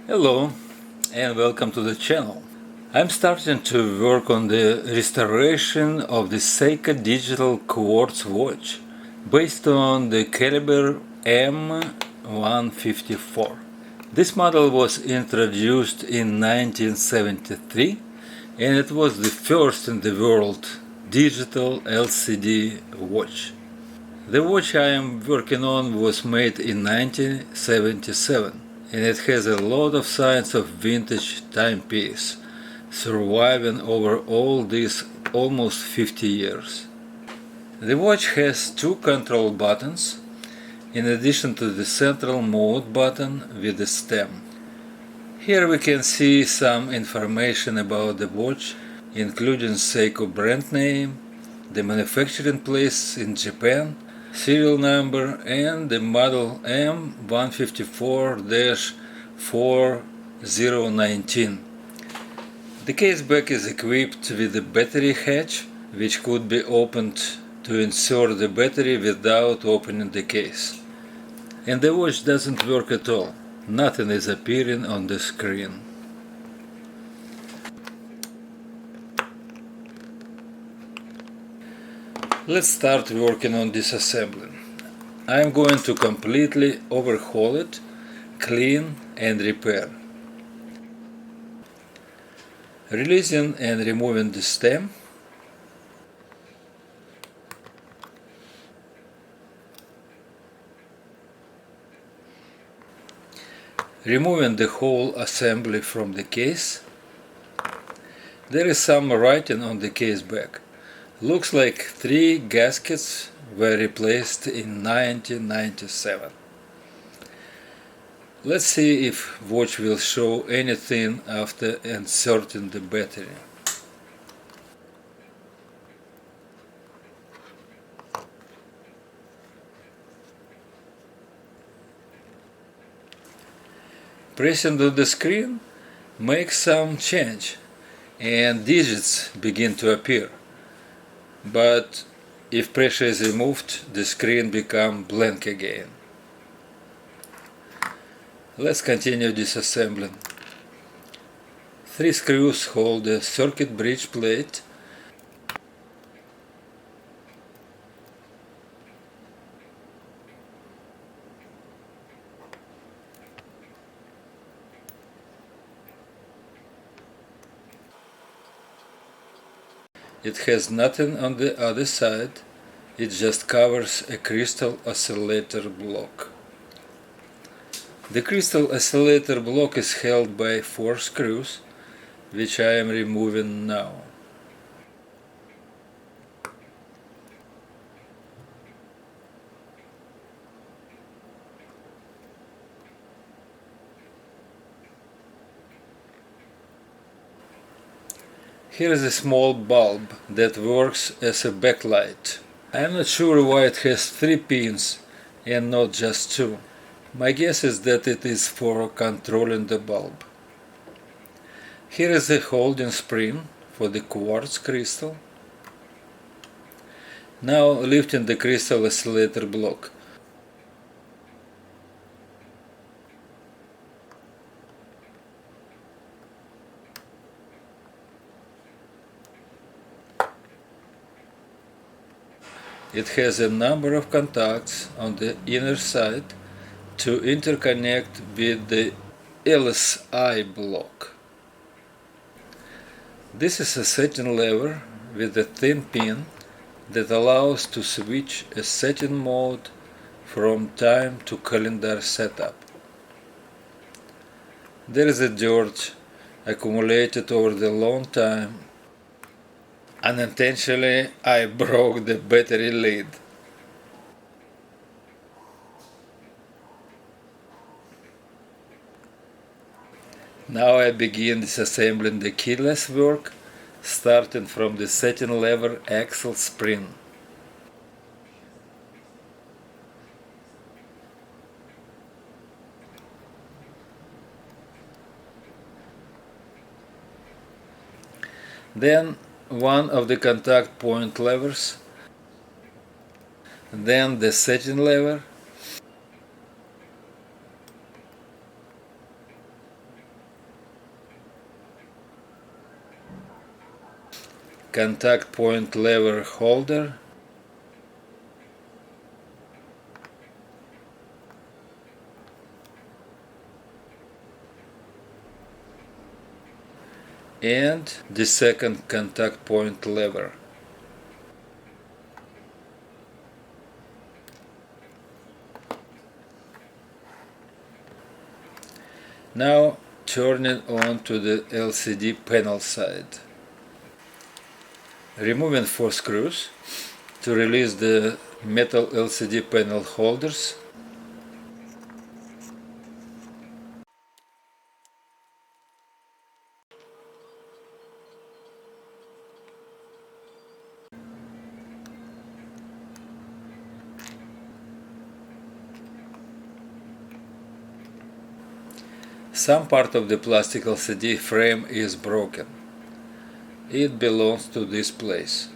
Hello and welcome to the channel. I'm starting to work on the restoration of the Seiko digital quartz watch based on the caliber M154. This model was introduced in 1973 and it was the first in the world digital LCD watch. The watch I am working on was made in 1977 and it has a lot of signs of vintage timepiece, surviving over all these almost 50 years. The watch has two control buttons, in addition to the central mode button with the stem. Here we can see some information about the watch, including Seiko brand name, the manufacturing place in Japan, serial number, and the model M154-4019. The case back is equipped with a battery hatch, which could be opened to insert the battery without opening the case. And the watch doesn't work at all. Nothing is appearing on the screen. Let's start working on disassembling. I'm going to completely overhaul it, clean and repair. Releasing and removing the stem. Removing the whole assembly from the case. There is some writing on the case back. Looks like 3 gaskets were replaced in 1997. Let's see if watch will show anything after inserting the battery. Pressing on the screen makes some change and digits begin to appear. But if pressure is removed, the screen becomes blank again. Let's continue disassembling. 3 screws hold the circuit bridge plate. It has nothing on the other side, it just covers a crystal oscillator block. The crystal oscillator block is held by 4 screws, which I am removing now. Here is a small bulb that works as a backlight. I am not sure why it has 3 pins and not just 2. My guess is that it is for controlling the bulb. Here is a holding spring for the quartz crystal. Now lifting the crystal oscillator block. It has a number of contacts on the inner side to interconnect with the LSI block. This is a setting lever with a thin pin that allows to switch a setting mode from time to calendar setup. There is a dirt accumulated over the long time. Unintentionally, I broke the battery lid. Now I begin disassembling the keyless work, starting from the setting lever axle spring. Then one of the contact point levers, then the setting lever, contact point lever holder, and the second contact point lever. Now turn it on to the LCD panel side. Removing 4 screws to release the metal LCD panel holders. Some part of the plastic LCD frame is broken. It belongs to this place.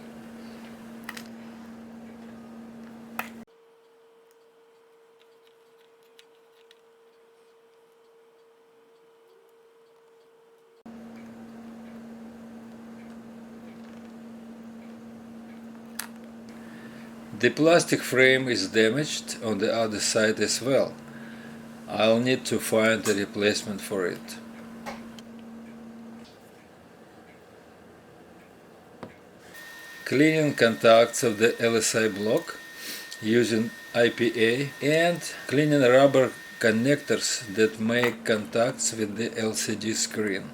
The plastic frame is damaged on the other side as well. I'll need to find a replacement for it. Cleaning contacts of the LSI block using IPA and cleaning rubber connectors that make contacts with the LCD screen.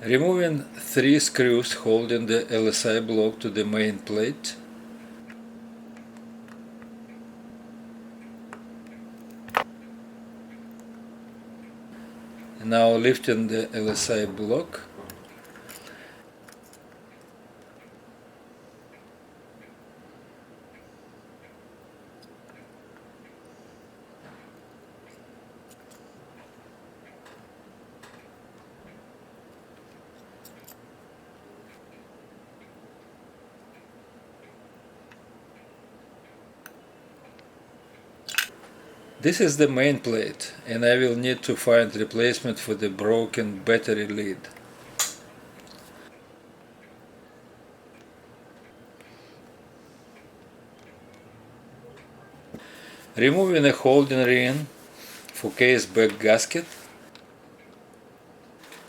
Removing 3 screws holding the LSI block to the main plate. Now lifting the LSI block. This is the main plate, and I will need to find replacement for the broken battery lead. Removing a holding ring for case back gasket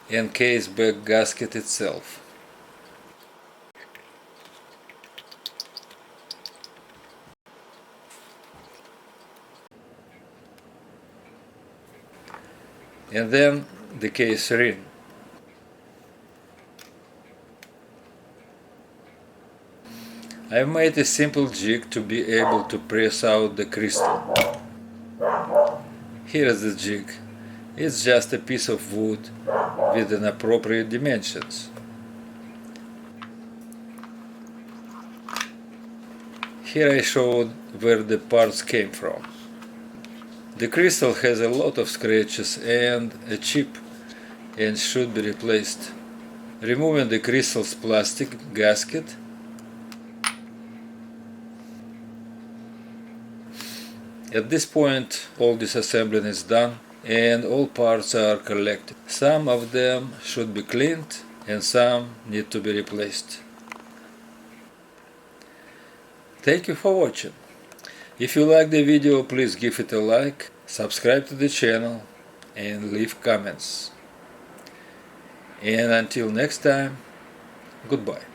and case back gasket itself. And then the case ring. I've made a simple jig to be able to press out the crystal. Here is the jig. It's just a piece of wood with an appropriate dimensions. Here I showed where the parts came from. The crystal has a lot of scratches and a chip and should be replaced. Removing the crystal's plastic gasket. At this point all disassembling is done and all parts are collected. Some of them should be cleaned and some need to be replaced. Thank you for watching. If you like the video, please give it a like, subscribe to the channel and leave comments. And until next time, goodbye.